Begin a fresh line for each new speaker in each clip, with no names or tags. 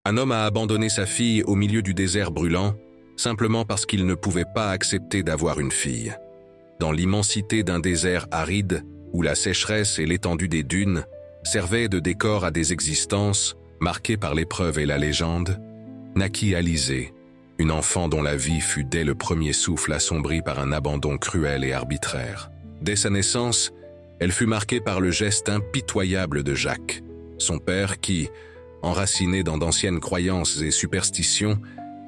Un homme a abandonné sa fille au milieu du désert brûlant, simplement parce qu'il ne pouvait pas accepter d'avoir une fille. Dans l'immensité d'un désert aride, où la sécheresse et l'étendue des dunes servaient de décor à des existences marquées par l'épreuve et la légende, naquit Alizée, une enfant dont la vie fut dès le premier souffle assombrie par un abandon cruel et arbitraire. Dès sa naissance, elle fut marquée par le geste impitoyable de Jacques, son père qui, enraciné dans d'anciennes croyances et superstitions,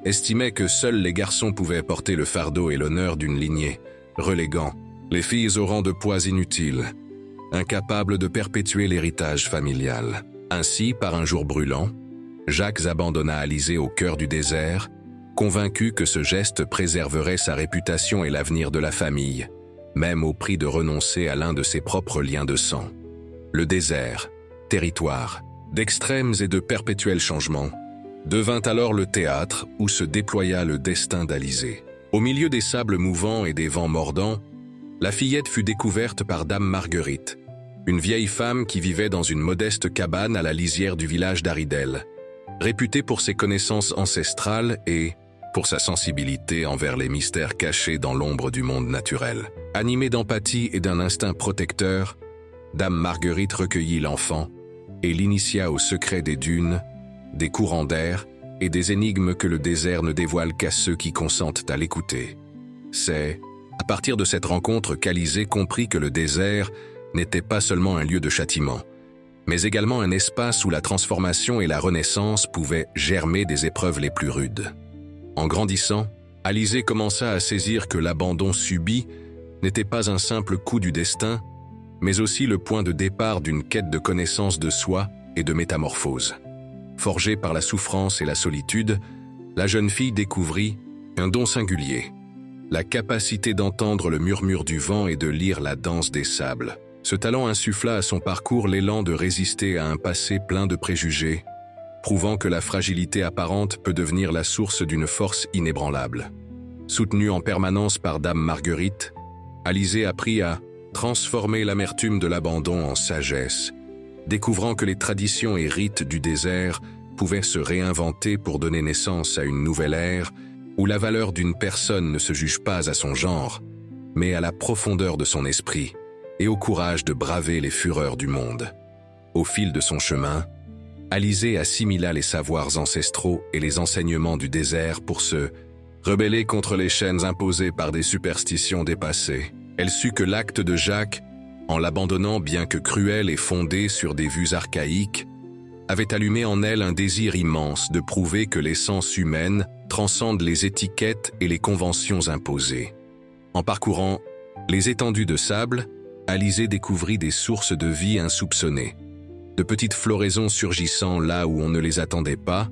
estimait que seuls les garçons pouvaient porter le fardeau et l'honneur d'une lignée, reléguant les filles au rang de poids inutiles, incapables de perpétuer l'héritage familial. Ainsi, par un jour brûlant, Jacques abandonna Alizée au cœur du désert, convaincu que ce geste préserverait sa réputation et l'avenir de la famille, même au prix de renoncer à l'un de ses propres liens de sang. Le désert, territoire d'extrêmes et de perpétuels changements, devint alors le théâtre où se déploya le destin d'Alizée. Au milieu des sables mouvants et des vents mordants, la fillette fut découverte par Dame Marguerite, une vieille femme qui vivait dans une modeste cabane à la lisière du village d'Aridel, réputée pour ses connaissances ancestrales et pour sa sensibilité envers les mystères cachés dans l'ombre du monde naturel. Animée d'empathie et d'un instinct protecteur, Dame Marguerite recueillit l'enfant et l'initia au secret des dunes, des courants d'air et des énigmes que le désert ne dévoile qu'à ceux qui consentent à l'écouter. C'est à partir de cette rencontre qu'Alizée comprit que le désert n'était pas seulement un lieu de châtiment, mais également un espace où la transformation et la renaissance pouvaient germer des épreuves les plus rudes. En grandissant, Alizée commença à saisir que l'abandon subi n'était pas un simple coup du destin, mais aussi le point de départ d'une quête de connaissance de soi et de métamorphose. Forgée par la souffrance et la solitude, la jeune fille découvrit un don singulier, la capacité d'entendre le murmure du vent et de lire la danse des sables. Ce talent insuffla à son parcours l'élan de résister à un passé plein de préjugés, prouvant que la fragilité apparente peut devenir la source d'une force inébranlable. Soutenue en permanence par Dame Marguerite, Alizée apprit à transformer l'amertume de l'abandon en sagesse, découvrant que les traditions et rites du désert pouvaient se réinventer pour donner naissance à une nouvelle ère où la valeur d'une personne ne se juge pas à son genre, mais à la profondeur de son esprit et au courage de braver les fureurs du monde. Au fil de son chemin, Alizée assimila les savoirs ancestraux et les enseignements du désert pour se rebeller contre les chaînes imposées par des superstitions dépassées. Elle sut que l'acte de Jacques, en l'abandonnant bien que cruel et fondé sur des vues archaïques, avait allumé en elle un désir immense de prouver que l'essence humaine transcende les étiquettes et les conventions imposées. En parcourant les étendues de sable, Alizée découvrit des sources de vie insoupçonnées, de petites floraisons surgissant là où on ne les attendait pas,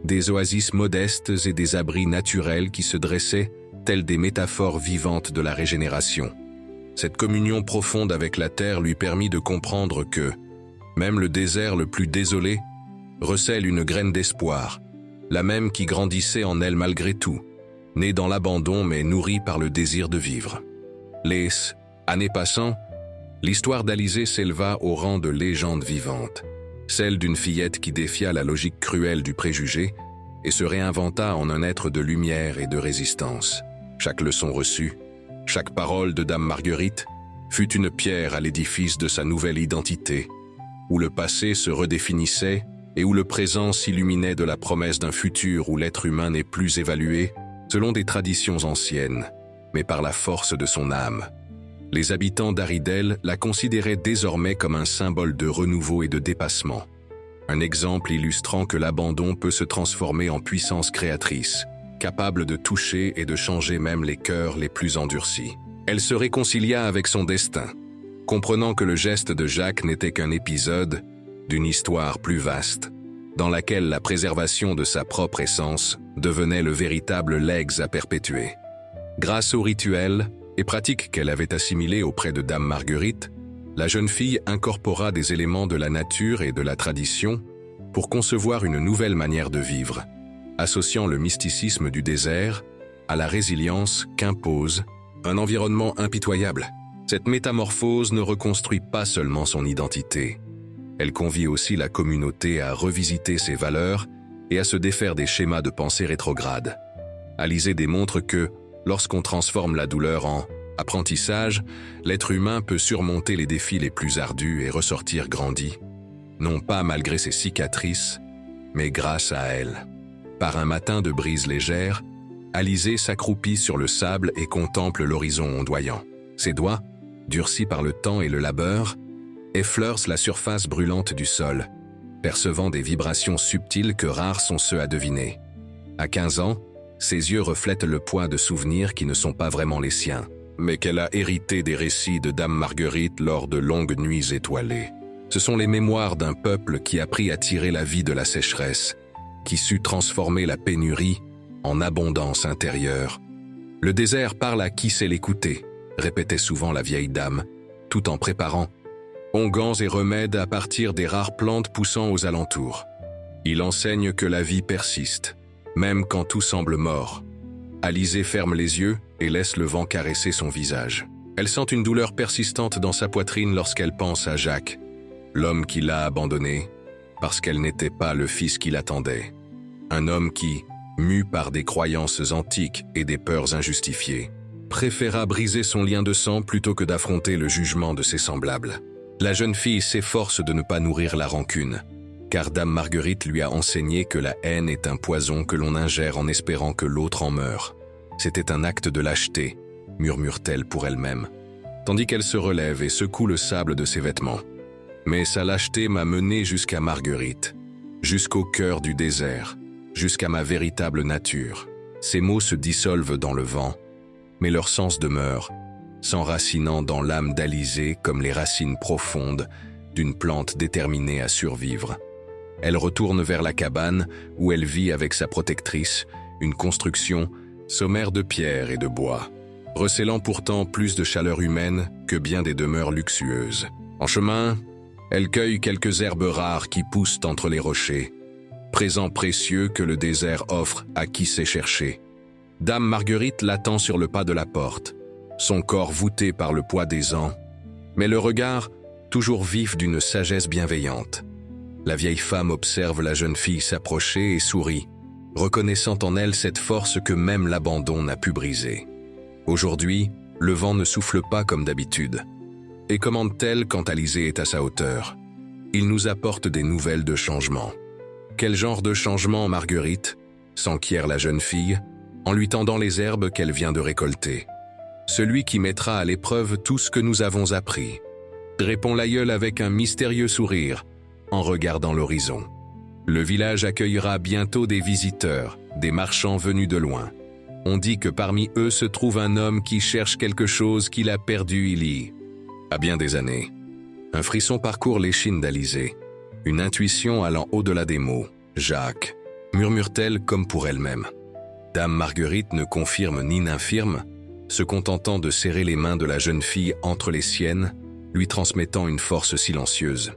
des oasis modestes et des abris naturels qui se dressaient telles des métaphores vivantes de la régénération. Cette communion profonde avec la terre lui permit de comprendre que, même le désert le plus désolé, recèle une graine d'espoir, la même qui grandissait en elle malgré tout, née dans l'abandon mais nourrie par le désir de vivre. Les années passant, l'histoire d'Alizée s'éleva au rang de légende vivante, celle d'une fillette qui défia la logique cruelle du préjugé et se réinventa en un être de lumière et de résistance. Chaque leçon reçue, chaque parole de Dame Marguerite fut une pierre à l'édifice de sa nouvelle identité, où le passé se redéfinissait et où le présent s'illuminait de la promesse d'un futur où l'être humain n'est plus évalué selon des traditions anciennes, mais par la force de son âme. Les habitants d'Aridel la considéraient désormais comme un symbole de renouveau et de dépassement, un exemple illustrant que l'abandon peut se transformer en puissance créatrice, capable de toucher et de changer même les cœurs les plus endurcis. Elle se réconcilia avec son destin, comprenant que le geste de Jacques n'était qu'un épisode d'une histoire plus vaste, dans laquelle la préservation de sa propre essence devenait le véritable legs à perpétuer. Grâce aux rituels et pratiques qu'elle avait assimilés auprès de Dame Marguerite, la jeune fille incorpora des éléments de la nature et de la tradition pour concevoir une nouvelle manière de vivre, associant le mysticisme du désert à la résilience qu'impose un environnement impitoyable. Cette métamorphose ne reconstruit pas seulement son identité. Elle convie aussi la communauté à revisiter ses valeurs et à se défaire des schémas de pensée rétrogrades. Alizée démontre que, lorsqu'on transforme la douleur en apprentissage, l'être humain peut surmonter les défis les plus ardus et ressortir grandi, non pas malgré ses cicatrices, mais grâce à elles. Par un matin de brise légère, Alizée s'accroupit sur le sable et contemple l'horizon ondoyant. Ses doigts, durcis par le temps et le labeur, effleurent la surface brûlante du sol, percevant des vibrations subtiles que rares sont ceux à deviner. À 15 ans, ses yeux reflètent le poids de souvenirs qui ne sont pas vraiment les siens, mais qu'elle a hérité des récits de Dame Marguerite lors de longues nuits étoilées. Ce sont les mémoires d'un peuple qui apprit à tirer la vie de la sécheresse, qui sut transformer la pénurie en abondance intérieure. Le désert parle à qui sait l'écouter, répétait souvent la vieille dame, tout en préparant onguents et remèdes à partir des rares plantes poussant aux alentours. Il enseigne que la vie persiste, même quand tout semble mort. Alizée ferme les yeux et laisse le vent caresser son visage. Elle sent une douleur persistante dans sa poitrine lorsqu'elle pense à Jacques, l'homme qui l'a abandonnée parce qu'elle n'était pas le fils qu'il attendait. Un homme qui, mu par des croyances antiques et des peurs injustifiées, préféra briser son lien de sang plutôt que d'affronter le jugement de ses semblables. La jeune fille s'efforce de ne pas nourrir la rancune, car Dame Marguerite lui a enseigné que la haine est un poison que l'on ingère en espérant que l'autre en meure. C'était un acte de lâcheté, murmure-t-elle pour elle-même, tandis qu'elle se relève et secoue le sable de ses vêtements. Mais sa lâcheté m'a mené jusqu'à Marguerite, jusqu'au cœur du désert, jusqu'à ma véritable nature. Ces mots se dissolvent dans le vent, mais leur sens demeure, s'enracinant dans l'âme d'Alizée comme les racines profondes d'une plante déterminée à survivre. Elle retourne vers la cabane où elle vit avec sa protectrice, une construction sommaire de pierre et de bois, recélant pourtant plus de chaleur humaine que bien des demeures luxueuses. En chemin, elle cueille quelques herbes rares qui poussent entre les rochers, présents précieux que le désert offre à qui sait chercher. Dame Marguerite l'attend sur le pas de la porte, son corps voûté par le poids des ans, mais le regard toujours vif d'une sagesse bienveillante. La vieille femme observe la jeune fille s'approcher et sourit, reconnaissant en elle cette force que même l'abandon n'a pu briser. Aujourd'hui, le vent ne souffle pas comme d'habitude. Et commande-t-elle quand Alizée est à sa hauteur? Il nous apporte des nouvelles de changement. Quel genre de changement, Marguerite? S'enquiert la jeune fille, en lui tendant les herbes qu'elle vient de récolter. Celui qui mettra à l'épreuve tout ce que nous avons appris, répond l'aïeul avec un mystérieux sourire, en regardant l'horizon. Le village accueillera bientôt des visiteurs, des marchands venus de loin. On dit que parmi eux se trouve un homme qui cherche quelque chose qu'il a perdu il y a bien des années. Un frisson parcourt l'échine d'Alizée, une intuition allant au-delà des mots. Jacques, murmure-t-elle comme pour elle-même. Dame Marguerite ne confirme ni n'infirme, se contentant de serrer les mains de la jeune fille entre les siennes, lui transmettant une force silencieuse.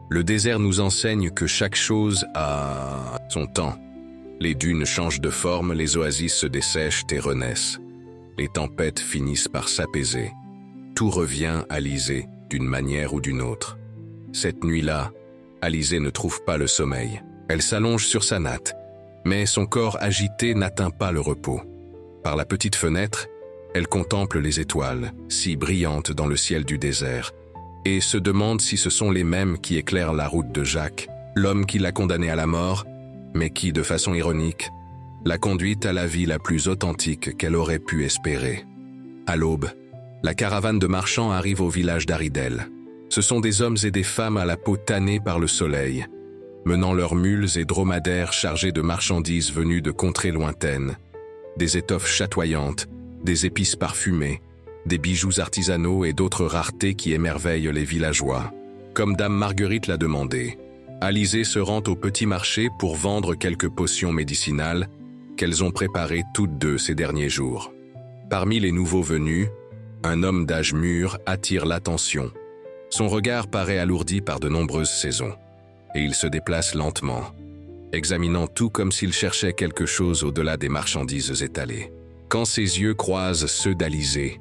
Le désert nous enseigne que chaque chose a son temps. Les dunes changent de forme, les oasis se dessèchent et renaissent. Les tempêtes finissent par s'apaiser. Tout revient à Alizée, d'une manière ou d'une autre. Cette nuit-là, Alizée ne trouve pas le sommeil. Elle s'allonge sur sa natte, mais son corps agité n'atteint pas le repos. Par la petite fenêtre, elle contemple les étoiles, si brillantes dans le ciel du désert, et se demande si ce sont les mêmes qui éclairent la route de Jacques, l'homme qui l'a condamné à la mort, mais qui, de façon ironique, l'a conduite à la vie la plus authentique qu'elle aurait pu espérer. À l'aube, la caravane de marchands arrive au village d'Aridel. Ce sont des hommes et des femmes à la peau tannée par le soleil, menant leurs mules et dromadaires chargés de marchandises venues de contrées lointaines, des étoffes chatoyantes, des épices parfumées, des bijoux artisanaux et d'autres raretés qui émerveillent les villageois. Comme Dame Marguerite l'a demandé, Alizée se rend au petit marché pour vendre quelques potions médicinales qu'elles ont préparées toutes deux ces derniers jours. Parmi les nouveaux venus, un homme d'âge mûr attire l'attention. Son regard paraît alourdi par de nombreuses saisons, et il se déplace lentement, examinant tout comme s'il cherchait quelque chose au-delà des marchandises étalées. Quand ses yeux croisent ceux d'Alizée,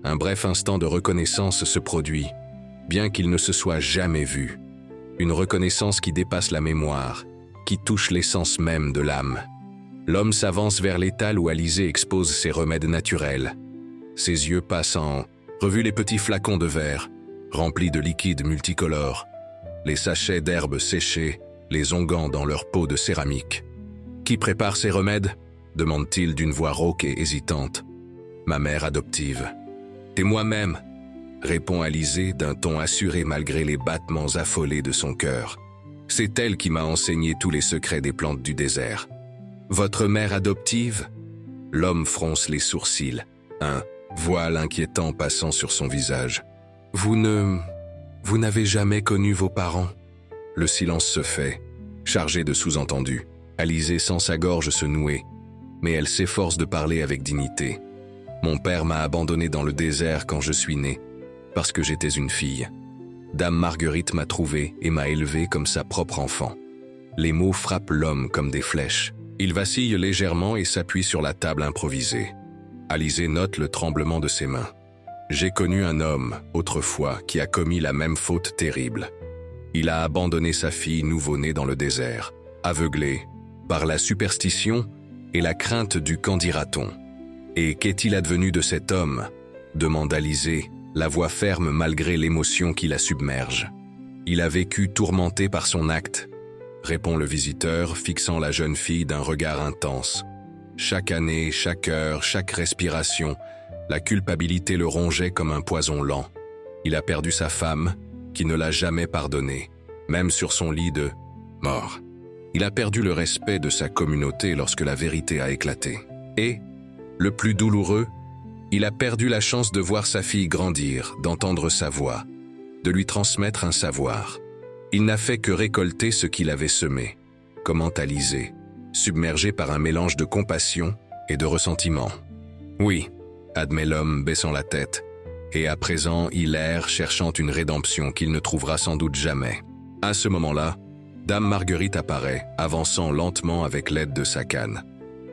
un bref instant de reconnaissance se produit, bien qu'il ne se soit jamais vu. Une reconnaissance qui dépasse la mémoire qui touche l'essence même de l'âme. L'homme s'avance vers l'étal où Alizée expose ses remèdes naturels. Ses yeux passent en revue les petits flacons de verre, remplis de liquides multicolores, les sachets d'herbes séchées, les onguents dans leur peau de céramique. « Qui prépare ces remèdes ?» demande-t-il d'une voix rauque et hésitante. « Ma mère adoptive. »« C'est moi-même » répond Alizée d'un ton assuré malgré les battements affolés de son cœur. « C'est elle qui m'a enseigné tous les secrets des plantes du désert. »« Votre mère adoptive ?» L'homme fronce les sourcils, un voile inquiétant passant sur son visage. « Vous n'avez jamais connu vos parents ?» Le silence se fait, chargé de sous-entendus. Alizée sent sa gorge se nouer, mais elle s'efforce de parler avec dignité. « Mon père m'a abandonné dans le désert quand je suis née, parce que j'étais une fille. Dame Marguerite m'a trouvé et m'a élevée comme sa propre enfant. » Les mots frappent l'homme comme des flèches. Il vacille légèrement et s'appuie sur la table improvisée. Alizée note le tremblement de ses mains. « J'ai connu un homme, autrefois, qui a commis la même faute terrible. Il a abandonné sa fille nouveau-née dans le désert, aveuglé par la superstition et la crainte du qu'en dira-t-on. Et qu'est-il advenu de cet homme ?» demande Alizée, la voix ferme malgré l'émotion qui la submerge. « Il a vécu tourmenté par son acte, » répond le visiteur, fixant la jeune fille d'un regard intense. Chaque année, chaque heure, chaque respiration, la culpabilité le rongeait comme un poison lent. Il a perdu sa femme, qui ne l'a jamais pardonné, même sur son lit de mort. Il a perdu le respect de sa communauté lorsque la vérité a éclaté. Et, le plus douloureux, il a perdu la chance de voir sa fille grandir, d'entendre sa voix, de lui transmettre un savoir. Il n'a fait que récolter ce qu'il avait semé, commente Alizée, submergé par un mélange de compassion et de ressentiment. « Oui », admet l'homme baissant la tête, et à présent il erre cherchant une rédemption qu'il ne trouvera sans doute jamais. À ce moment-là, Dame Marguerite apparaît, avançant lentement avec l'aide de sa canne.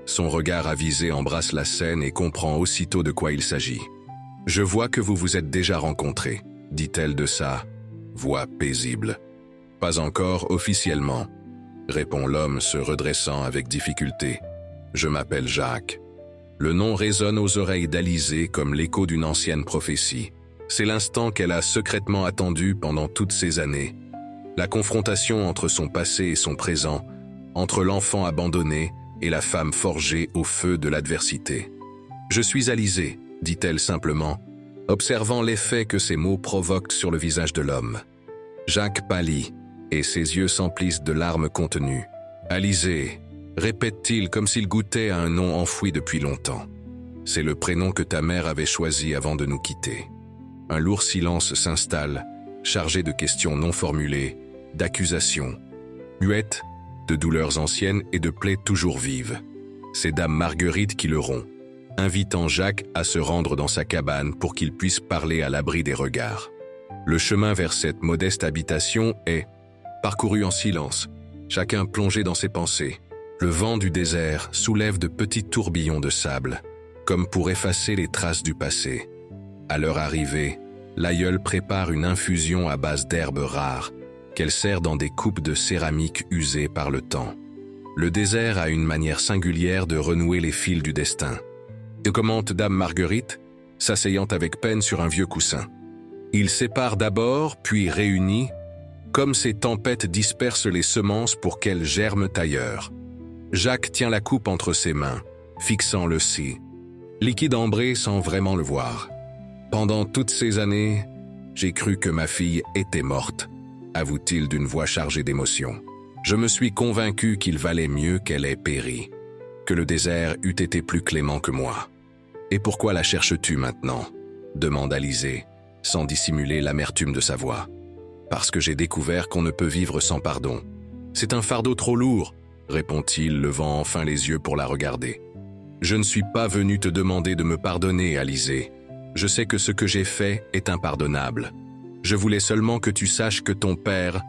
Son regard avisé embrasse la scène et comprend aussitôt de quoi il s'agit. « Je vois que vous vous êtes déjà rencontrés », dit-elle de sa voix paisible. « Pas encore officiellement », répond l'homme se redressant avec difficulté. « Je m'appelle Jacques. » Le nom résonne aux oreilles d'Alizée comme l'écho d'une ancienne prophétie. C'est l'instant qu'elle a secrètement attendu pendant toutes ces années. La confrontation entre son passé et son présent, entre l'enfant abandonné et la femme forgée au feu de l'adversité. « Je suis Alizée », dit-elle simplement, observant l'effet que ces mots provoquent sur le visage de l'homme. Jacques pâlit, et ses yeux s'emplissent de larmes contenues. « Alizée », répète-t-il comme s'il goûtait à un nom enfoui depuis longtemps. « C'est le prénom que ta mère avait choisi avant de nous quitter. » Un lourd silence s'installe, chargé de questions non formulées, d'accusations, muettes, de douleurs anciennes et de plaies toujours vives. C'est Dame Marguerite qui le rompt, invitant Jacques à se rendre dans sa cabane pour qu'il puisse parler à l'abri des regards. Le chemin vers cette modeste habitation est parcouru en silence, chacun plongé dans ses pensées. Le vent du désert soulève de petits tourbillons de sable, comme pour effacer les traces du passé. À leur arrivée, l'aïeule prépare une infusion à base d'herbes rares, qu'elle sert dans des coupes de céramique usées par le temps. Le désert a une manière singulière de renouer les fils du destin. Et commente Dame Marguerite, s'asseyant avec peine sur un vieux coussin. Il sépare d'abord, puis réunit, comme ces tempêtes dispersent les semences pour qu'elles germent ailleurs. Jacques tient la coupe entre ses mains, fixant le si, liquide ambré sans vraiment le voir. Pendant toutes ces années, j'ai cru que ma fille était morte, avoue-t-il d'une voix chargée d'émotion. Je me suis convaincu qu'il valait mieux qu'elle ait péri, que le désert eût été plus clément que moi. Et pourquoi la cherches-tu maintenant ? Demande Alizée, sans dissimuler l'amertume de sa voix. Parce que j'ai découvert qu'on ne peut vivre sans pardon. C'est un fardeau trop lourd, répond-il, levant enfin les yeux pour la regarder. Je ne suis pas venu te demander de me pardonner, Alizée. Je sais que ce que j'ai fait est impardonnable. Je voulais seulement que tu saches que ton père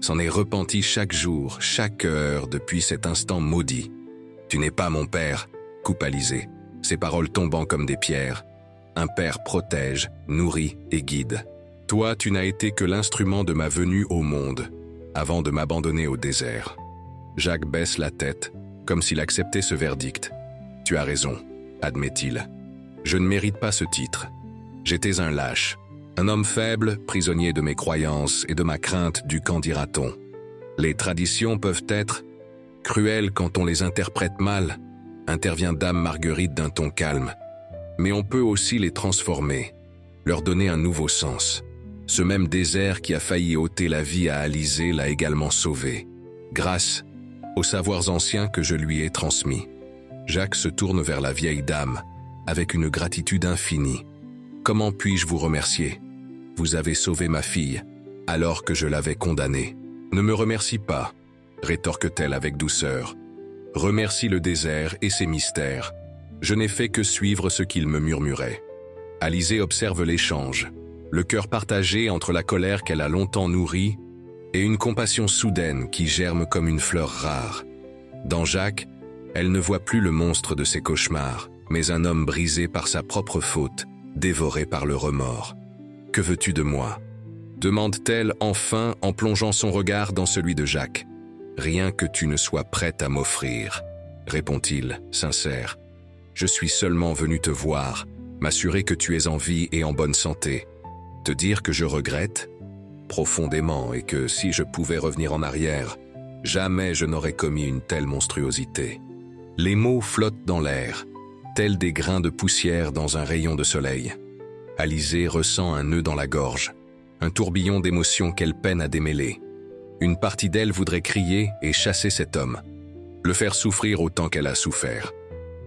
s'en est repenti chaque jour, chaque heure, depuis cet instant maudit. Tu n'es pas mon père, coupe Alizée, ses paroles tombant comme des pierres. Un père protège, nourrit et guide. Toi, tu n'as été que l'instrument de ma venue au monde, avant de m'abandonner au désert. Jacques baisse la tête, comme s'il acceptait ce verdict. « Tu as raison », admet-il. « Je ne mérite pas ce titre. J'étais un lâche, un homme faible, prisonnier de mes croyances et de ma crainte du qu'en dira-t-on. Les traditions peuvent être cruelles quand on les interprète mal, intervient Dame Marguerite d'un ton calme. Mais on peut aussi les transformer, leur donner un nouveau sens. Ce même désert qui a failli ôter la vie à Alizée l'a également sauvé, grâce aux savoirs anciens que je lui ai transmis. » Jacques se tourne vers la vieille dame, avec une gratitude infinie. « Comment puis-je vous remercier? Vous avez sauvé ma fille, alors que je l'avais condamnée. Ne me remercie pas, rétorque-t-elle avec douceur. Remercie le désert et ses mystères. Je n'ai fait que suivre ce qu'il me murmurait. » Alizée observe l'échange, le cœur partagé entre la colère qu'elle a longtemps nourrie et une compassion soudaine qui germe comme une fleur rare. Dans Jacques, elle ne voit plus le monstre de ses cauchemars, mais un homme brisé par sa propre faute, dévoré par le remords. « Que veux-tu de moi ?» demande-t-elle enfin en plongeant son regard dans celui de Jacques. « Rien que tu ne sois prête à m'offrir, » répond-il, sincère. « Je suis seulement venu te voir, m'assurer que tu es en vie et en bonne santé. Te dire que je regrette profondément et que si je pouvais revenir en arrière, jamais je n'aurais commis une telle monstruosité. » Les mots flottent dans l'air, tels des grains de poussière dans un rayon de soleil. Alizée ressent un nœud dans la gorge, un tourbillon d'émotions qu'elle peine à démêler. Une partie d'elle voudrait crier et chasser cet homme, le faire souffrir autant qu'elle a souffert.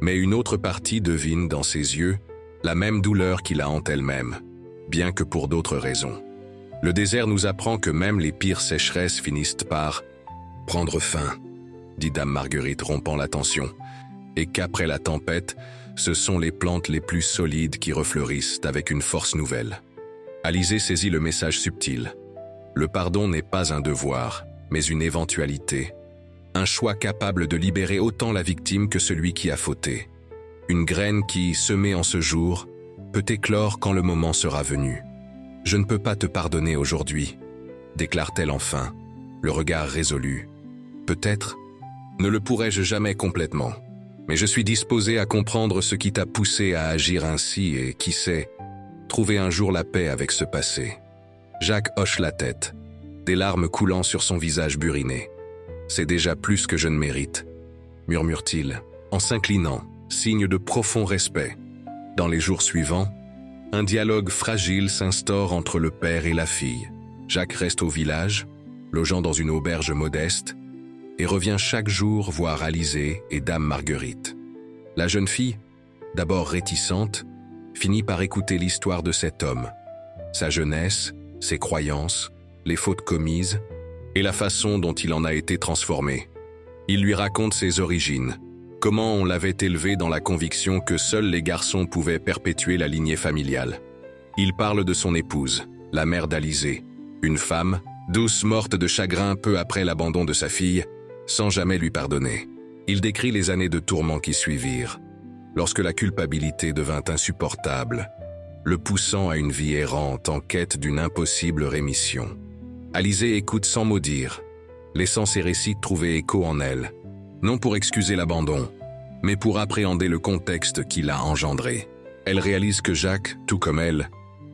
Mais une autre partie devine dans ses yeux la même douleur qui la hante elle-même, bien que pour d'autres raisons. Le désert nous apprend que même les pires sécheresses finissent par prendre fin, dit Dame Marguerite rompant la tension, et qu'après la tempête, ce sont les plantes les plus solides qui refleurissent avec une force nouvelle. Alizée saisit le message subtil. Le pardon n'est pas un devoir, mais une éventualité. Un choix capable de libérer autant la victime que celui qui a fauté. Une graine qui, semée en ce jour, peut éclore quand le moment sera venu. « Je ne peux pas te pardonner aujourd'hui », déclare-t-elle enfin, le regard résolu. « Peut-être ne le pourrais-je jamais complètement, mais je suis disposé à comprendre ce qui t'a poussé à agir ainsi et, qui sait, trouver un jour la paix avec ce passé. » Jacques hoche la tête, des larmes coulant sur son visage buriné. « C'est déjà plus que je ne mérite, » murmure-t-il, en s'inclinant, signe de profond respect. Dans les jours suivants, un dialogue fragile s'instaure entre le père et la fille. Jacques reste au village, logeant dans une auberge modeste, et revient chaque jour voir Alizée et Dame Marguerite. La jeune fille, d'abord réticente, finit par écouter l'histoire de cet homme, sa jeunesse, ses croyances, les fautes commises et la façon dont il en a été transformé. Il lui raconte ses origines, comment on l'avait élevé dans la conviction que seuls les garçons pouvaient perpétuer la lignée familiale. Il parle de son épouse, la mère d'Alizée, une femme, douce morte de chagrin peu après l'abandon de sa fille, sans jamais lui pardonner. Il décrit les années de tourments qui suivirent, lorsque la culpabilité devint insupportable, le poussant à une vie errante en quête d'une impossible rémission. Alizée écoute sans mot dire, laissant ses récits trouver écho en elle, non pour excuser l'abandon, mais pour appréhender le contexte qui l'a engendré. Elle réalise que Jacques, tout comme elle,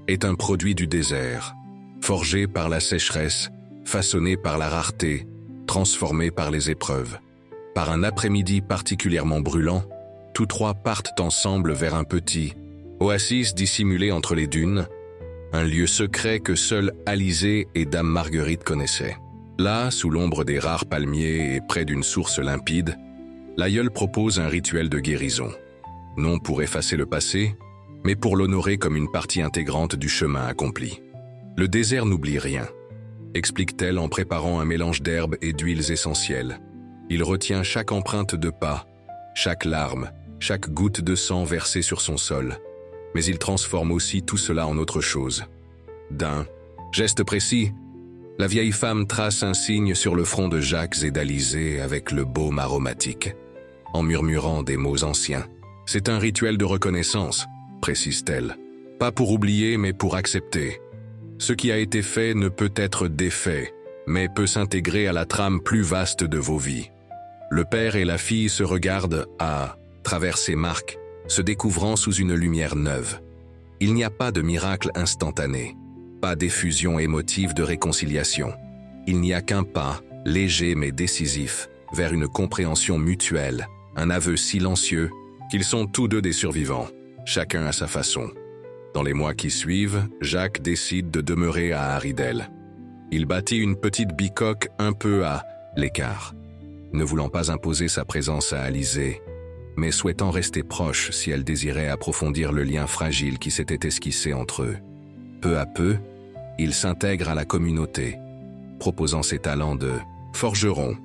est un produit du désert, forgé par la sécheresse, façonné par la rareté, transformé par les épreuves. Par un après-midi particulièrement brûlant, tous trois partent ensemble vers un petit oasis dissimulé entre les dunes, un lieu secret que seuls Alizée et Dame Marguerite connaissaient. Là, sous l'ombre des rares palmiers et près d'une source limpide, l'aïeul propose un rituel de guérison, non pour effacer le passé, mais pour l'honorer comme une partie intégrante du chemin accompli. Le désert n'oublie rien, explique-t-elle en préparant un mélange d'herbes et d'huiles essentielles. Il retient chaque empreinte de pas, chaque larme, chaque goutte de sang versée sur son sol, mais il transforme aussi tout cela en autre chose. D'un geste précis, la vieille femme trace un signe sur le front de Jacques et d'Alizée avec le baume aromatique, en murmurant des mots anciens. « C'est un rituel de reconnaissance », précise-t-elle. « Pas pour oublier, mais pour accepter. Ce qui a été fait ne peut être défait, mais peut s'intégrer à la trame plus vaste de vos vies. Le père et la fille se regardent à travers ces marques, se découvrant sous une lumière neuve. Il n'y a pas de miracle instantané, pas d'effusion émotive de réconciliation. Il n'y a qu'un pas, léger mais décisif, vers une compréhension mutuelle, un aveu silencieux qu'ils sont tous deux des survivants, chacun à sa façon. Dans les mois qui suivent, Jacques décide de demeurer à Aridel. Il bâtit une petite bicoque un peu à l'écart, ne voulant pas imposer sa présence à Alizée, mais souhaitant rester proche si elle désirait approfondir le lien fragile qui s'était esquissé entre eux. Peu à peu, il s'intègre à la communauté, proposant ses talents de forgeron,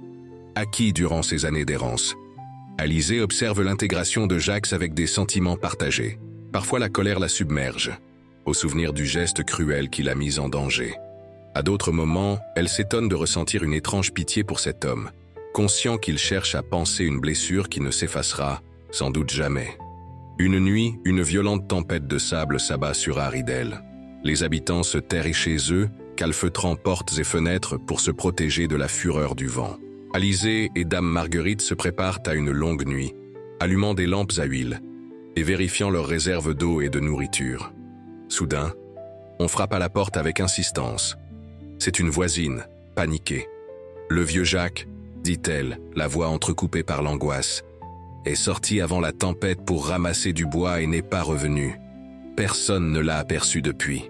acquis durant ses années d'errance. Alizée observe l'intégration de Jacques avec des sentiments partagés. Parfois la colère la submerge, au souvenir du geste cruel qui l'a mise en danger. À d'autres moments, elle s'étonne de ressentir une étrange pitié pour cet homme, conscient qu'il cherche à panser une blessure qui ne s'effacera sans doute jamais. Une nuit, une violente tempête de sable s'abat sur Aridel. Les habitants se terrent chez eux, calfeutrant portes et fenêtres pour se protéger de la fureur du vent. Alizée et Dame Marguerite se préparent à une longue nuit, allumant des lampes à huile et vérifiant leurs réserves d'eau et de nourriture. Soudain, on frappe à la porte avec insistance. C'est une voisine, paniquée. « Le vieux Jacques », dit-elle, la voix entrecoupée par l'angoisse, est sorti avant la tempête pour ramasser du bois et n'est pas revenu. Personne ne l'a aperçu depuis.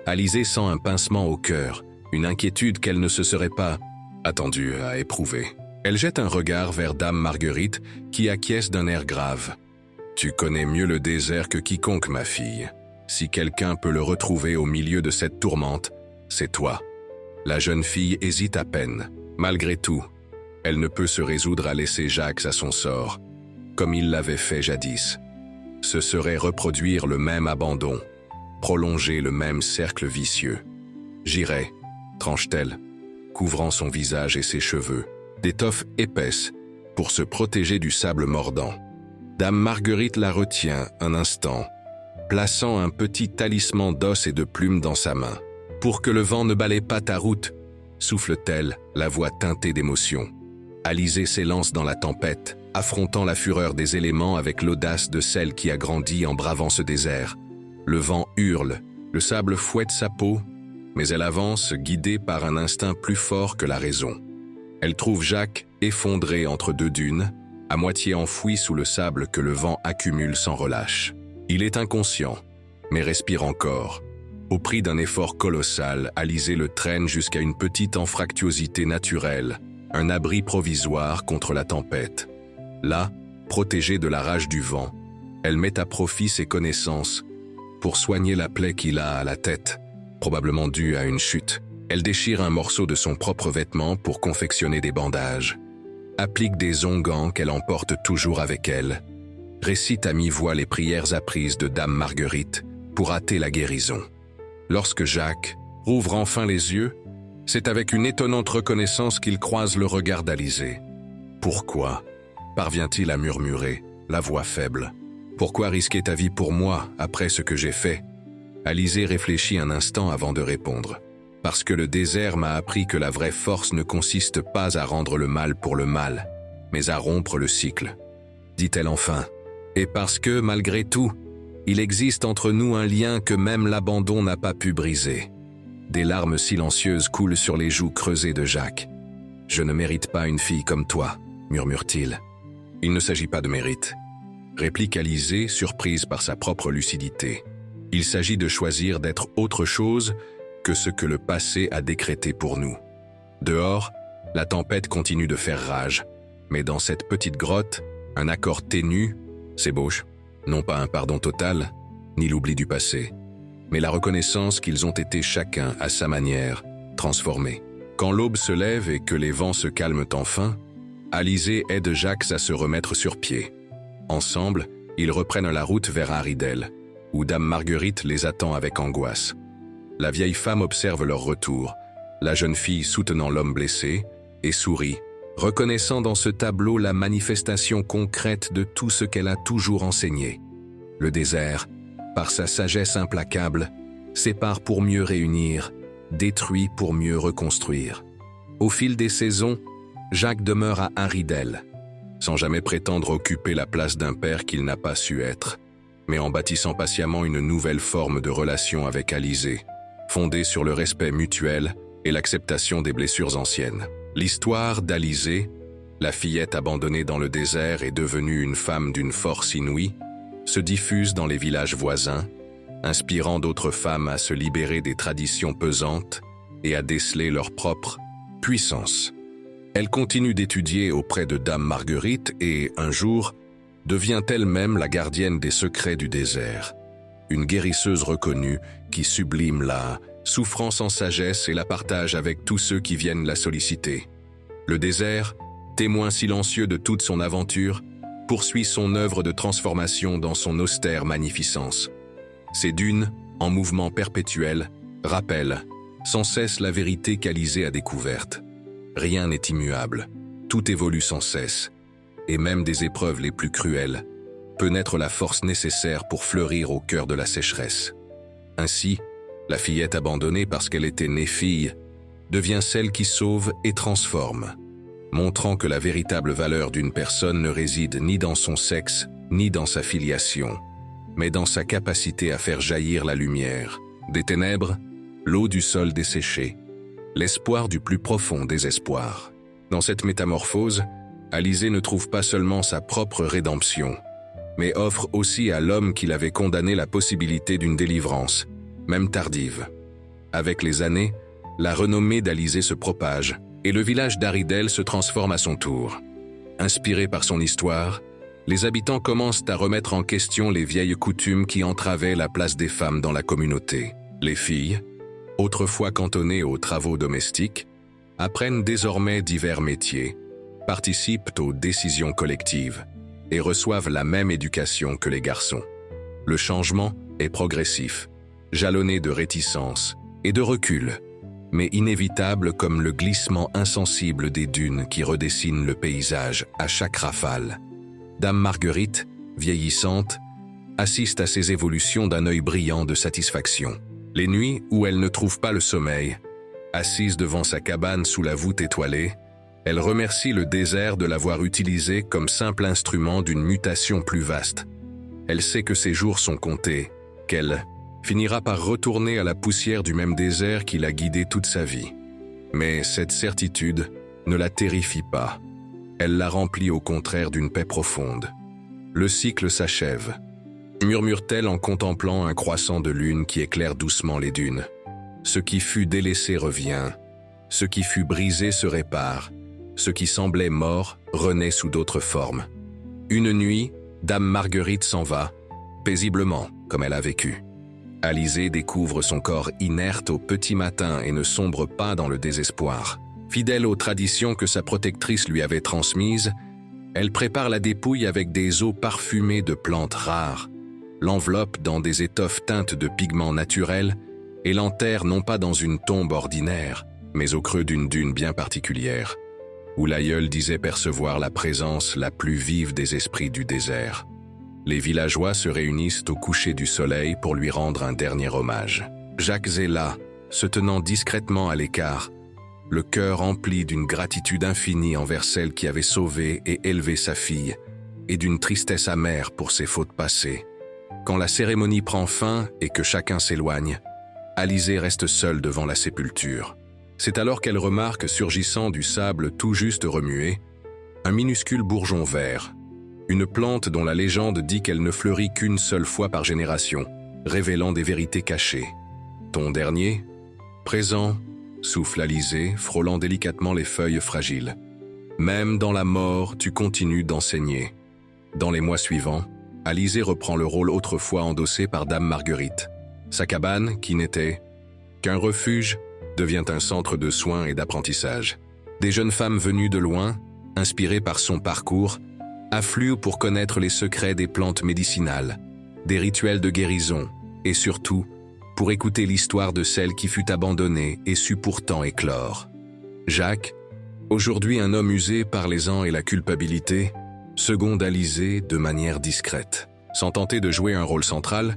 Alizée sent un pincement au cœur, une inquiétude qu'elle ne se serait pas attendue à éprouver. Elle jette un regard vers Dame Marguerite qui acquiesce d'un air grave. « Tu connais mieux le désert que quiconque, ma fille. Si quelqu'un peut le retrouver au milieu de cette tourmente, c'est toi. » La jeune fille hésite à peine. Malgré tout, elle ne peut se résoudre à laisser Jacques à son sort, comme il l'avait fait jadis. Ce serait reproduire le même abandon, prolonger le même cercle vicieux. « J'irai », tranche-t-elle, couvrant son visage et ses cheveux, d'étoffe épaisse, pour se protéger du sable mordant. Dame Marguerite la retient un instant, plaçant un petit talisman d'os et de plumes dans sa main. « Pour que le vent ne balaie pas ta route », souffle-t-elle, la voix teintée d'émotion. Alizée s'élance dans la tempête, affrontant la fureur des éléments avec l'audace de celle qui a grandi en bravant ce désert. Le vent hurle, le sable fouette sa peau, mais elle avance guidée par un instinct plus fort que la raison. Elle trouve Jacques effondré entre deux dunes, à moitié enfoui sous le sable que le vent accumule sans relâche. Il est inconscient, mais respire encore. Au prix d'un effort colossal, Alizée le traîne jusqu'à une petite anfractuosité naturelle, un abri provisoire contre la tempête. Là, protégée de la rage du vent, elle met à profit ses connaissances pour soigner la plaie qu'il a à la tête, probablement due à une chute. Elle déchire un morceau de son propre vêtement pour confectionner des bandages, applique des onguents qu'elle emporte toujours avec elle, récite à mi-voix les prières apprises de Dame Marguerite pour hâter la guérison. Lorsque Jacques rouvre enfin les yeux, c'est avec une étonnante reconnaissance qu'il croise le regard d'Alizée. « Pourquoi ?» parvient-il à murmurer, la voix faible. « Pourquoi risquer ta vie pour moi après ce que j'ai fait ?» Alizée réfléchit un instant avant de répondre. « Parce que le désert m'a appris que la vraie force ne consiste pas à rendre le mal pour le mal, mais à rompre le cycle. » dit-elle enfin. « Et parce que, malgré tout, il existe entre nous un lien que même l'abandon n'a pas pu briser. » Des larmes silencieuses coulent sur les joues creusées de Jacques. « Je ne mérite pas une fille comme toi, » murmure-t-il. « Il ne s'agit pas de mérite, » réplique Alizée, surprise par sa propre lucidité. « Il s'agit de choisir d'être autre chose que ce que le passé a décrété pour nous. » Dehors, la tempête continue de faire rage, mais dans cette petite grotte, un accord ténu s'ébauche. Non pas un pardon total, ni l'oubli du passé, mais la reconnaissance qu'ils ont été chacun, à sa manière, transformés. Quand l'aube se lève et que les vents se calment enfin, Alizée aide Jacques à se remettre sur pied. Ensemble, ils reprennent la route vers Aridel, où Dame Marguerite les attend avec angoisse. La vieille femme observe leur retour, la jeune fille soutenant l'homme blessé, et sourit, reconnaissant dans ce tableau la manifestation concrète de tout ce qu'elle a toujours enseigné. Le désert, par sa sagesse implacable, sépare pour mieux réunir, détruit pour mieux reconstruire. Au fil des saisons, Jacques demeure à Aridel, sans jamais prétendre occuper la place d'un père qu'il n'a pas su être, mais en bâtissant patiemment une nouvelle forme de relation avec Alizée, fondée sur le respect mutuel et l'acceptation des blessures anciennes. L'histoire d'Alizée, la fillette abandonnée dans le désert et devenue une femme d'une force inouïe, se diffuse dans les villages voisins, inspirant d'autres femmes à se libérer des traditions pesantes et à déceler leur propre puissance. Elle continue d'étudier auprès de Dame Marguerite et, un jour, devient elle-même la gardienne des secrets du désert, une guérisseuse reconnue qui sublime la souffrance en sagesse et la partage avec tous ceux qui viennent la solliciter. Le désert, témoin silencieux de toute son aventure, poursuit son œuvre de transformation dans son austère magnificence. Ces dunes, en mouvement perpétuel, rappellent sans cesse la vérité qu'Alizée a découverte. Rien n'est immuable, tout évolue sans cesse, et même des épreuves les plus cruelles peut naître la force nécessaire pour fleurir au cœur de la sécheresse. Ainsi, la fillette abandonnée parce qu'elle était née fille devient celle qui sauve et transforme, montrant que la véritable valeur d'une personne ne réside ni dans son sexe, ni dans sa filiation, mais dans sa capacité à faire jaillir la lumière, des ténèbres, l'eau du sol desséché, l'espoir du plus profond désespoir. Dans cette métamorphose, Alizée ne trouve pas seulement sa propre rédemption, mais offre aussi à l'homme qui l'avait condamné la possibilité d'une délivrance, même tardive. Avec les années, la renommée d'Alizée se propage, et le village d'Aridel se transforme à son tour. Inspirés par son histoire, les habitants commencent à remettre en question les vieilles coutumes qui entravaient la place des femmes dans la communauté. Les filles, autrefois cantonnées aux travaux domestiques, apprennent désormais divers métiers, participent aux décisions collectives et reçoivent la même éducation que les garçons. Le changement est progressif, jalonné de réticence et de recul, mais inévitable comme le glissement insensible des dunes qui redessinent le paysage à chaque rafale. Dame Marguerite, vieillissante, assiste à ces évolutions d'un œil brillant de satisfaction. Les nuits où elle ne trouve pas le sommeil, assise devant sa cabane sous la voûte étoilée, elle remercie le désert de l'avoir utilisé comme simple instrument d'une mutation plus vaste. Elle sait que ses jours sont comptés, qu'elle finira par retourner à la poussière du même désert qui l'a guidée toute sa vie. Mais cette certitude ne la terrifie pas. Elle la remplit au contraire d'une paix profonde. Le cycle s'achève, murmure-t-elle en contemplant un croissant de lune qui éclaire doucement les dunes. Ce qui fut délaissé revient, ce qui fut brisé se répare, ce qui semblait mort renaît sous d'autres formes. Une nuit, Dame Marguerite s'en va, paisiblement, comme elle a vécu. Alizée découvre son corps inerte au petit matin et ne sombre pas dans le désespoir. Fidèle aux traditions que sa protectrice lui avait transmises, elle prépare la dépouille avec des eaux parfumées de plantes rares, l'enveloppe dans des étoffes teintes de pigments naturels et l'enterre non pas dans une tombe ordinaire, mais au creux d'une dune bien particulière, où l'aïeul disait percevoir la présence la plus vive des esprits du désert. Les villageois se réunissent au coucher du soleil pour lui rendre un dernier hommage. Jacques est là, se tenant discrètement à l'écart, le cœur empli d'une gratitude infinie envers celle qui avait sauvé et élevé sa fille, et d'une tristesse amère pour ses fautes passées. Quand la cérémonie prend fin et que chacun s'éloigne, Alizée reste seule devant la sépulture. C'est alors qu'elle remarque, surgissant du sable tout juste remué, un minuscule bourgeon vert, une plante dont la légende dit qu'elle ne fleurit qu'une seule fois par génération, révélant des vérités cachées. « Ton dernier ?»« Présent », souffle Alizée, frôlant délicatement les feuilles fragiles. « Même dans la mort, tu continues d'enseigner. » Dans les mois suivants, Alizée reprend le rôle autrefois endossé par Dame Marguerite. Sa cabane, qui n'était qu'un refuge, devient un centre de soins et d'apprentissage. Des jeunes femmes venues de loin, inspirées par son parcours, affluent pour connaître les secrets des plantes médicinales, des rituels de guérison, et surtout, pour écouter l'histoire de celle qui fut abandonnée et sut pourtant éclore. Jacques, aujourd'hui un homme usé par les ans et la culpabilité, seconde Alizée de manière discrète. Sans tenter de jouer un rôle central,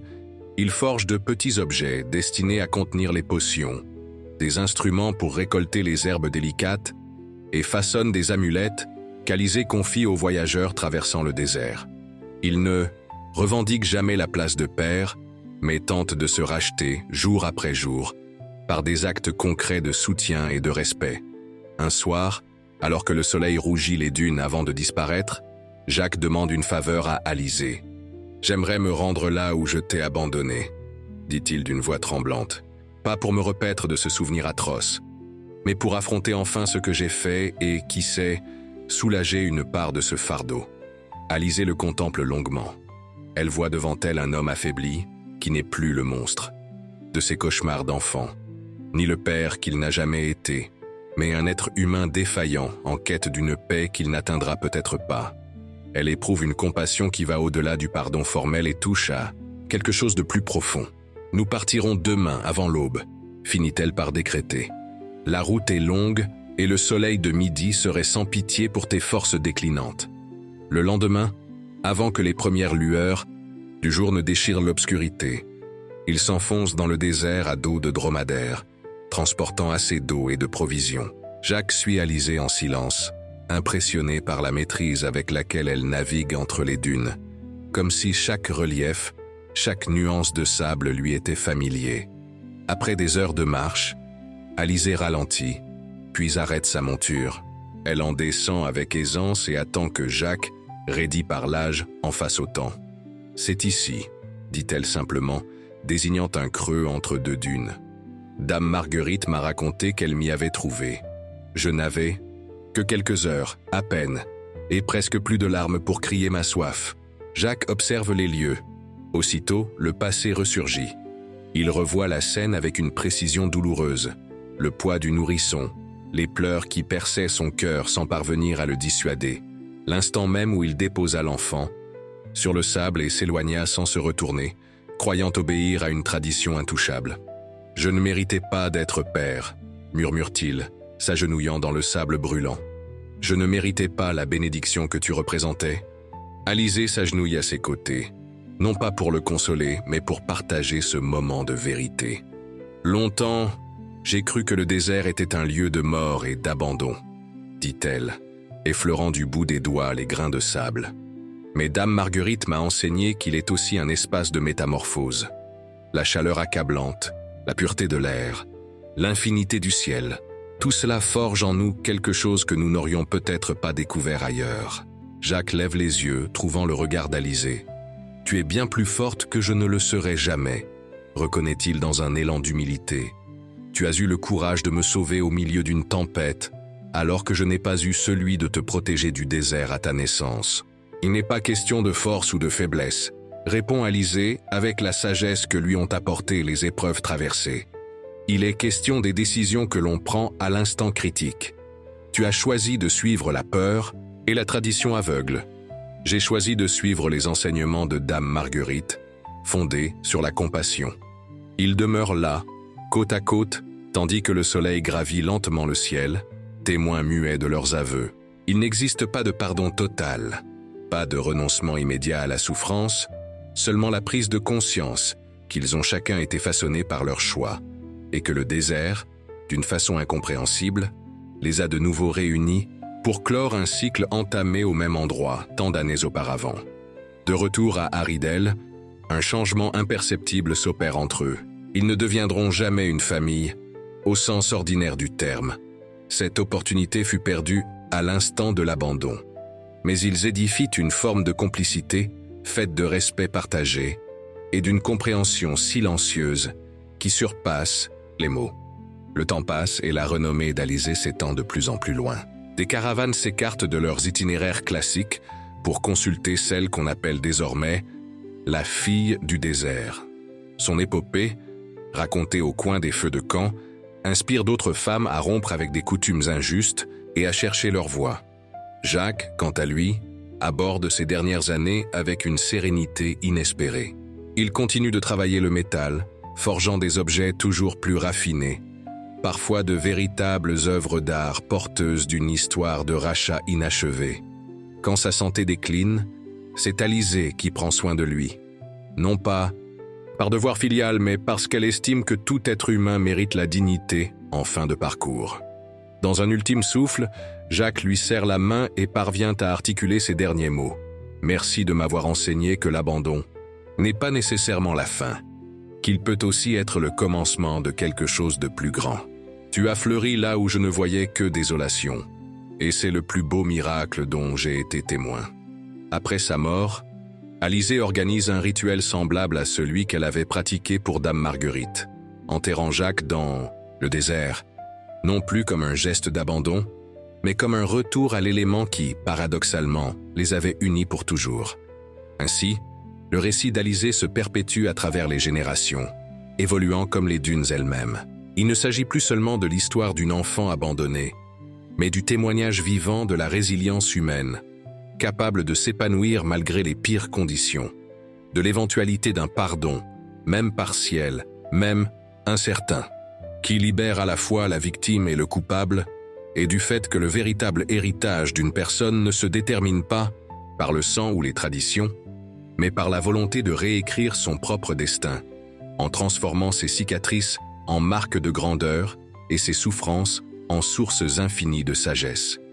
il forge de petits objets destinés à contenir les potions, des instruments pour récolter les herbes délicates et façonne des amulettes qu'Alizé confie aux voyageurs traversant le désert. Il ne revendique jamais la place de père, mais tente de se racheter, jour après jour, par des actes concrets de soutien et de respect. Un soir, alors que le soleil rougit les dunes avant de disparaître, Jacques demande une faveur à Alizé. « J'aimerais me rendre là où je t'ai abandonné », dit-il d'une voix tremblante. « Pas pour me repaître de ce souvenir atroce, mais pour affronter enfin ce que j'ai fait et, qui sait, soulager une part de ce fardeau. » Alizé le contemple longuement. Elle voit devant elle un homme affaibli, qui n'est plus le monstre de ses cauchemars d'enfant, ni le père qu'il n'a jamais été, mais un être humain défaillant en quête d'une paix qu'il n'atteindra peut-être pas. Elle éprouve une compassion qui va au-delà du pardon formel et touche à quelque chose de plus profond. « Nous partirons demain avant l'aube », finit-elle par décréter. « La route est longue et le soleil de midi serait sans pitié pour tes forces déclinantes. » Le lendemain, avant que les premières lueurs du jour ne déchirent l'obscurité, il s'enfonce dans le désert à dos de dromadaire, transportant assez d'eau et de provisions. Jacques suit Alizé en silence, impressionné par la maîtrise avec laquelle elle navigue entre les dunes, comme si chaque relief, chaque nuance de sable lui était familier. Après des heures de marche, Alizé ralentit, puis arrête sa monture. Elle en descend avec aisance et attend que Jacques, raidi par l'âge, en fasse autant. « C'est ici », dit-elle simplement, désignant un creux entre deux dunes. « Dame Marguerite m'a raconté qu'elle m'y avait trouvé. Je n'avais que quelques heures, à peine, et presque plus de larmes pour crier ma soif. » Jacques observe les lieux. Aussitôt, le passé ressurgit. Il revoit la scène avec une précision douloureuse. Le poids du nourrisson, les pleurs qui perçaient son cœur sans parvenir à le dissuader. L'instant même où il déposa l'enfant sur le sable et s'éloigna sans se retourner, croyant obéir à une tradition intouchable. « Je ne méritais pas d'être père », murmure-t-il, s'agenouillant dans le sable brûlant. « Je ne méritais pas la bénédiction que tu représentais. » Alizé s'agenouille à ses côtés, non pas pour le consoler, mais pour partager ce moment de vérité. « Longtemps, j'ai cru que le désert était un lieu de mort et d'abandon, » dit-elle, effleurant du bout des doigts les grains de sable. Mais Dame Marguerite m'a enseigné qu'il est aussi un espace de métamorphose. La chaleur accablante, la pureté de l'air, l'infinité du ciel, tout cela forge en nous quelque chose que nous n'aurions peut-être pas découvert ailleurs. Jacques lève les yeux, trouvant le regard d'Alizé. « Tu es bien plus forte que je ne le serai jamais », reconnaît-il dans un élan d'humilité. « Tu as eu le courage de me sauver au milieu d'une tempête, alors que je n'ai pas eu celui de te protéger du désert à ta naissance. » « Il n'est pas question de force ou de faiblesse », répond Alizé avec la sagesse que lui ont apporté les épreuves traversées. « Il est question des décisions que l'on prend à l'instant critique. Tu as choisi de suivre la peur et la tradition aveugle. J'ai choisi de suivre les enseignements de Dame Marguerite, fondés sur la compassion. Ils demeurent là, côte à côte, tandis que le soleil gravit lentement le ciel, témoin muet de leurs aveux. Il n'existe pas de pardon total. Pas de renoncement immédiat à la souffrance, seulement la prise de conscience qu'ils ont chacun été façonnés par leur choix, et que le désert, d'une façon incompréhensible, les a de nouveau réunis pour clore un cycle entamé au même endroit tant d'années auparavant. De retour à Aridel, un changement imperceptible s'opère entre eux. Ils ne deviendront jamais une famille, au sens ordinaire du terme. Cette opportunité fut perdue à l'instant de l'abandon. Mais ils édifient une forme de complicité faite de respect partagé et d'une compréhension silencieuse qui surpasse les mots. Le temps passe et la renommée d'Alizé s'étend de plus en plus loin. Des caravanes s'écartent de leurs itinéraires classiques pour consulter celle qu'on appelle désormais la fille du désert. Son épopée, racontée au coin des feux de camp, inspire d'autres femmes à rompre avec des coutumes injustes et à chercher leur voie. Jacques, quant à lui, aborde ses dernières années avec une sérénité inespérée. Il continue de travailler le métal, forgeant des objets toujours plus raffinés, parfois de véritables œuvres d'art porteuses d'une histoire de rachat inachevée. Quand sa santé décline, c'est Alizé qui prend soin de lui. Non pas par devoir filial, mais parce qu'elle estime que tout être humain mérite la dignité en fin de parcours. Dans un ultime souffle, Jacques lui serre la main et parvient à articuler ces derniers mots. « Merci de m'avoir enseigné que l'abandon n'est pas nécessairement la fin, qu'il peut aussi être le commencement de quelque chose de plus grand. Tu as fleuri là où je ne voyais que désolation, et c'est le plus beau miracle dont j'ai été témoin. » Après sa mort, Alizée organise un rituel semblable à celui qu'elle avait pratiqué pour Dame Marguerite, enterrant Jacques dans le désert, non plus comme un geste d'abandon, mais comme un retour à l'élément qui, paradoxalement, les avait unis pour toujours. Ainsi, le récit d'Alizée se perpétue à travers les générations, évoluant comme les dunes elles-mêmes. Il ne s'agit plus seulement de l'histoire d'une enfant abandonnée, mais du témoignage vivant de la résilience humaine, capable de s'épanouir malgré les pires conditions, de l'éventualité d'un pardon, même partiel, même incertain, qui libère à la fois la victime et le coupable, et du fait que le véritable héritage d'une personne ne se détermine pas par le sang ou les traditions, mais par la volonté de réécrire son propre destin, en transformant ses cicatrices en marques de grandeur et ses souffrances en sources infinies de sagesse.